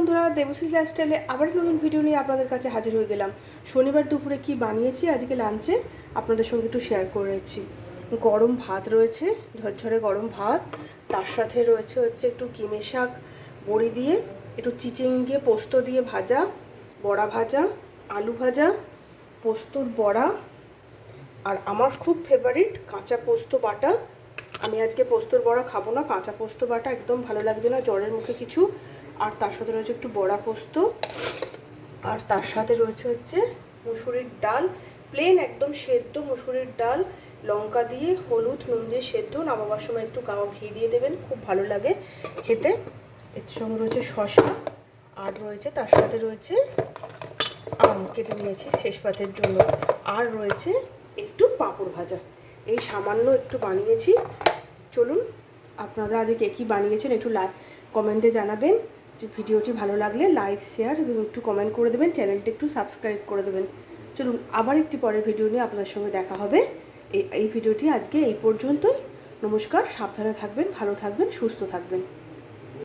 বন্ধুরা, দেবশ্রী লাইফস্টাইলে আবার নতুন ভিডিও নিয়ে আপনাদের কাছে হাজির হয়ে গেলাম। শনিবার দুপুরে কি বানিয়েছি আজকে লাঞ্চে আপনাদের সঙ্গে একটু শেয়ার করেছি। গরম ভাত রয়েছে, ঝরঝরে গরম ভাত, তার সাথে রয়েছে একটু কিমে শাক বড়ি দিয়ে, একটু চিচিঙ্গে পোস্ত দিয়ে ভাজা, বড়া ভাজা, আলু ভাজা, পোস্তর বড়া, আর আমার খুব ফেভারিট কাঁচা পোস্ত বাটা। আমি আজকে পোস্তর বড়া খাবো না, কাঁচা পোস্ত বাটা একদম ভালো লাগছে না জ্বরের মুখে কিছু। আর তার সাথে রয়েছে একটু বড়া পোস্ত, আর তার সাথে রয়েছে মুসুরির ডাল, প্লেন একদম সেদ্ধ মুসুরির ডাল, লঙ্কা দিয়ে হলুদ নুন দিয়ে সেদ্ধ, নামাবার সময় একটু গাওয়া ঘি দিয়ে দেবেন, খুব ভালো লাগে খেতে। এর সঙ্গে রয়েছে শসা, আর রয়েছে তার সাথে রয়েছে আম কেটে নিয়েছি শেষ পাতের জন্য, আর রয়েছে একটু পাঁপড় ভাজা। এই সামান্য একটু বানিয়েছি। চলুন, আপনারা আজকে কে কী বানিয়েছেন একটু কমেন্টে জানাবেন। যে ভিডিওটি ভালো লাগলে লাইক শেয়ার এবং একটু কমেন্ট করে দেবেন, চ্যানেলটি একটু সাবস্ক্রাইব করে দেবেন। চলুন, আবার একটি পরের ভিডিও নিয়ে আপনার সঙ্গে দেখা হবে। এই ভিডিওটি আজকে এই পর্যন্তই। নমস্কার, সাবধানে থাকবেন, ভালো থাকবেন, সুস্থ থাকবেন।